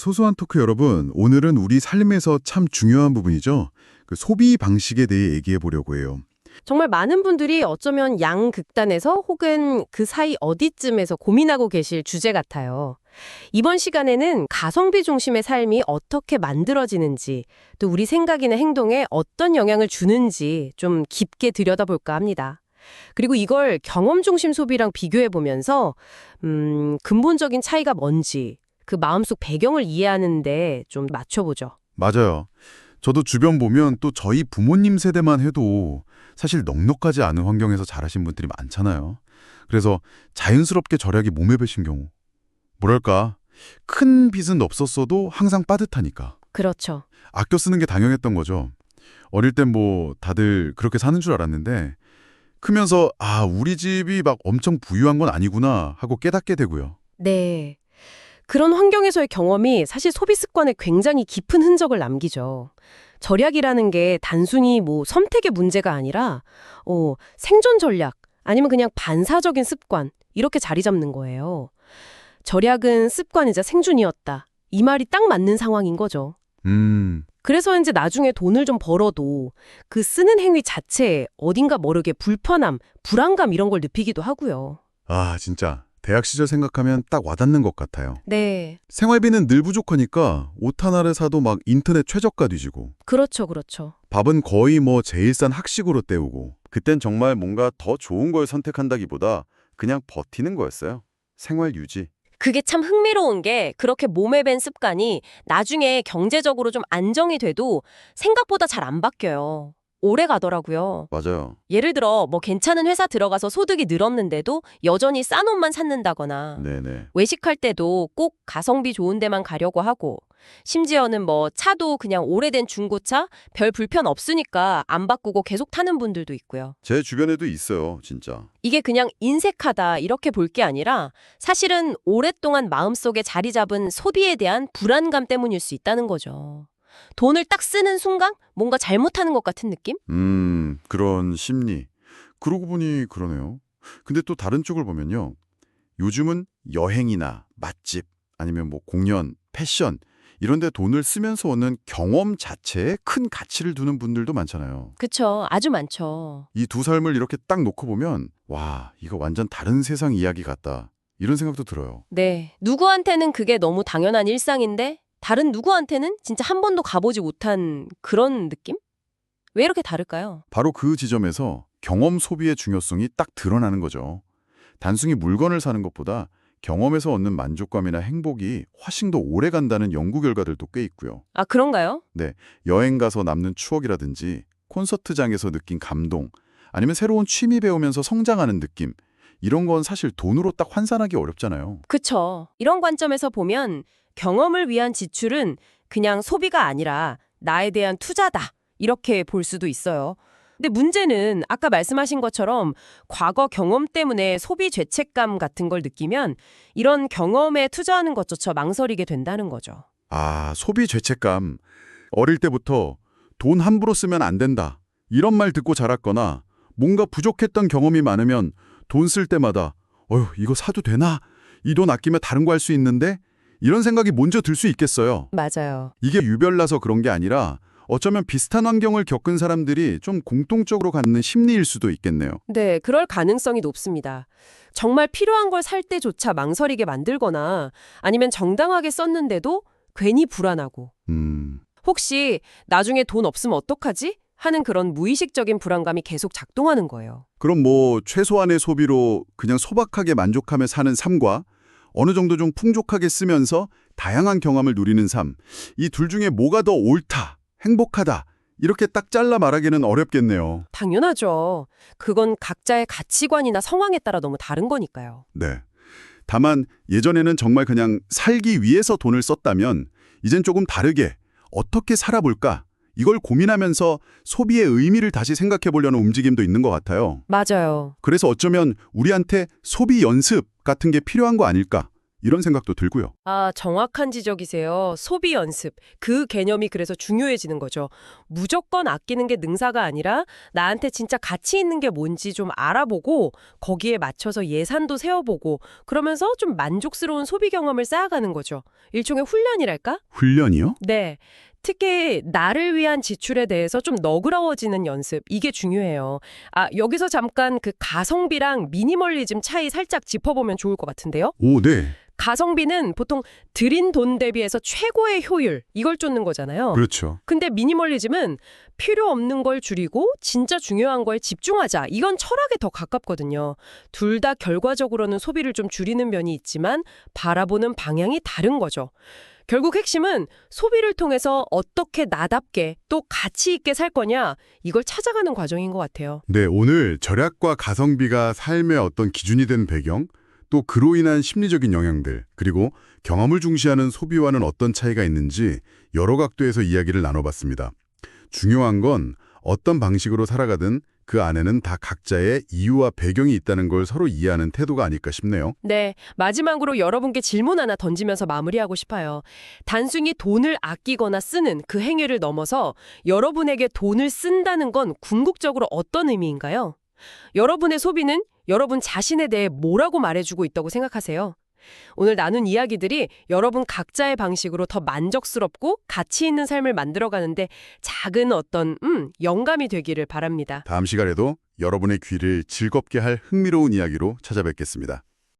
소소한 토크 여러분, 오늘은 우리 삶에서 참 중요한 부분이죠. 그 소비 방식에 대해 얘기해 보려고 해요. 정말 많은 분들이 어쩌면 양극단에서 혹은 그 사이 어디쯤에서 고민하고 계실 주제 같아요. 이번 시간에는 가성비 중심의 삶이 어떻게 만들어지는지, 또 우리 생각이나 행동에 어떤 영향을 주는지 좀 깊게 들여다볼까 합니다. 그리고 이걸 경험 중심 소비랑 비교해 보면서 근본적인 차이가 뭔지, 그 마음속 배경을 이해하는데 좀 맞춰보죠. 맞아요. 저도 주변 보면 또 저희 부모님 세대만 해도 사실 넉넉하지 않은 환경에서 자라신 분들이 많잖아요. 그래서 자연스럽게 절약이 몸에 배신 경우. 뭐랄까, 큰 빚은 없었어도 항상 빠듯하니까. 그렇죠. 아껴 쓰는 게 당연했던 거죠. 어릴 땐 뭐 다들 그렇게 사는 줄 알았는데 크면서 우리 집이 막 엄청 부유한 건 아니구나 하고 깨닫게 되고요. 네. 그런 환경에서의 경험이 사실 소비 습관에 굉장히 깊은 흔적을 남기죠. 절약이라는 게 단순히 뭐 선택의 문제가 아니라 생존 전략 아니면 그냥 반사적인 습관 이렇게 자리 잡는 거예요. 절약은 습관이자 생존이었다. 이 말이 딱 맞는 상황인 거죠. 그래서 이제 나중에 돈을 좀 벌어도 그 쓰는 행위 자체에 어딘가 모르게 불편함, 불안감 이런 걸 느끼기도 하고요. 진짜 대학 시절 생각하면 딱 와닿는 것 같아요. 네. 생활비는 늘 부족하니까 옷 하나를 사도 막 인터넷 최저가 뒤지고 그렇죠, 그렇죠. 밥은 거의 뭐 제일 싼 학식으로 때우고 그땐 정말 뭔가 더 좋은 걸 선택한다기보다 그냥 버티는 거였어요. 생활 유지. 그게 참 흥미로운 게 그렇게 몸에 밴 습관이 나중에 경제적으로 좀 안정이 돼도 생각보다 잘 안 바뀌어요. 오래 가더라고요. 맞아요. 예를 들어 뭐 괜찮은 회사 들어가서 소득이 늘었는데도 여전히 싼 옷만 찾는다거나 네네. 외식할 때도 꼭 가성비 좋은 데만 가려고 하고 심지어는 뭐 차도 그냥 오래된 중고차 별 불편 없으니까 안 바꾸고 계속 타는 분들도 있고요. 제 주변에도 있어요, 진짜. 이게 그냥 인색하다 이렇게 볼 게 아니라 사실은 오랫동안 마음속에 자리 잡은 소비에 대한 불안감 때문일 수 있다는 거죠. 돈을 딱 쓰는 순간 뭔가 잘못하는 것 같은 느낌? 그런 심리. 그러고 보니 그러네요. 근데 또 다른 쪽을 보면요. 요즘은 여행이나 맛집, 아니면 뭐 공연, 패션 이런 데 돈을 쓰면서 오는 경험 자체에 큰 가치를 두는 분들도 많잖아요. 그쵸. 아주 많죠. 이 두 삶을 이렇게 딱 놓고 보면 와, 이거 완전 다른 세상 이야기 같다. 이런 생각도 들어요. 네. 누구한테는 그게 너무 당연한 일상인데 다른 누구한테는 진짜 한 번도 가보지 못한 그런 느낌? 왜 이렇게 다를까요? 바로 그 지점에서 경험 소비의 중요성이 딱 드러나는 거죠. 단순히 물건을 사는 것보다 경험에서 얻는 만족감이나 행복이 훨씬 더 오래 간다는 연구 결과들도 꽤 있고요. 아, 그런가요? 네, 여행 가서 남는 추억이라든지 콘서트장에서 느낀 감동, 아니면 새로운 취미 배우면서 성장하는 느낌, 이런 건 사실 돈으로 딱 환산하기 어렵잖아요. 그쵸. 이런 관점에서 보면 경험을 위한 지출은 그냥 소비가 아니라 나에 대한 투자다. 이렇게 볼 수도 있어요. 근데 문제는 아까 말씀하신 것처럼 과거 경험 때문에 소비 죄책감 같은 걸 느끼면 이런 경험에 투자하는 것조차 망설이게 된다는 거죠. 소비 죄책감. 어릴 때부터 돈 함부로 쓰면 안 된다. 이런 말 듣고 자랐거나 뭔가 부족했던 경험이 많으면 돈 쓸 때마다 이거 사도 되나? 이 돈 아끼면 다른 거 할 수 있는데? 이런 생각이 먼저 들 수 있겠어요. 맞아요. 이게 유별나서 그런 게 아니라 어쩌면 비슷한 환경을 겪은 사람들이 좀 공통적으로 갖는 심리일 수도 있겠네요. 네, 그럴 가능성이 높습니다. 정말 필요한 걸 살 때조차 망설이게 만들거나 아니면 정당하게 썼는데도 괜히 불안하고 혹시 나중에 돈 없으면 어떡하지? 하는 그런 무의식적인 불안감이 계속 작동하는 거예요. 그럼 뭐 최소한의 소비로 그냥 소박하게 만족하며 사는 삶과 어느 정도 좀 풍족하게 쓰면서 다양한 경험을 누리는 삶, 이 둘 중에 뭐가 더 옳다, 행복하다, 이렇게 딱 잘라 말하기는 어렵겠네요. 당연하죠. 그건 각자의 가치관이나 상황에 따라 너무 다른 거니까요. 네. 다만 예전에는 정말 그냥 살기 위해서 돈을 썼다면 이젠 조금 다르게 어떻게 살아볼까? 이걸 고민하면서 소비의 의미를 다시 생각해 보려는 움직임도 있는 것 같아요. 맞아요. 그래서 어쩌면 우리한테 소비 연습 같은 게 필요한 거 아닐까? 이런 생각도 들고요. 아, 정확한 지적이세요. 소비 연습. 그 개념이 그래서 중요해지는 거죠. 무조건 아끼는 게 능사가 아니라 나한테 진짜 가치 있는 게 뭔지 좀 알아보고 거기에 맞춰서 예산도 세워보고 그러면서 좀 만족스러운 소비 경험을 쌓아가는 거죠. 일종의 훈련이랄까? 훈련이요? 네. 특히 나를 위한 지출에 대해서 좀 너그러워지는 연습, 이게 중요해요. 아, 여기서 잠깐 그 가성비랑 미니멀리즘 차이 살짝 짚어보면 좋을 것 같은데요. 오, 네. 가성비는 보통 들인 돈 대비해서 최고의 효율, 이걸 쫓는 거잖아요. 그렇죠. 근데 미니멀리즘은 필요 없는 걸 줄이고 진짜 중요한 거에 집중하자. 이건 철학에 더 가깝거든요. 둘 다 결과적으로는 소비를 좀 줄이는 면이 있지만 바라보는 방향이 다른 거죠. 결국 핵심은 소비를 통해서 어떻게 나답게 또 가치 있게 살 거냐, 이걸 찾아가는 과정인 것 같아요. 네, 오늘 절약과 가성비가 삶의 어떤 기준이 된 배경, 또 그로 인한 심리적인 영향들, 그리고 경험을 중시하는 소비와는 어떤 차이가 있는지 여러 각도에서 이야기를 나눠봤습니다. 중요한 건 어떤 방식으로 살아가든 그 안에는 다 각자의 이유와 배경이 있다는 걸 서로 이해하는 태도가 아닐까 싶네요. 네, 마지막으로 여러분께 질문 하나 던지면서 마무리하고 싶어요. 단순히 돈을 아끼거나 쓰는 그 행위를 넘어서 여러분에게 돈을 쓴다는 건 궁극적으로 어떤 의미인가요? 여러분의 소비는 여러분 자신에 대해 뭐라고 말해주고 있다고 생각하세요? 오늘 나눈 이야기들이 여러분 각자의 방식으로 더 만족스럽고 가치 있는 삶을 만들어가는데 작은 어떤 영감이 되기를 바랍니다. 다음 시간에도 여러분의 귀를 즐겁게 할 흥미로운 이야기로 찾아뵙겠습니다.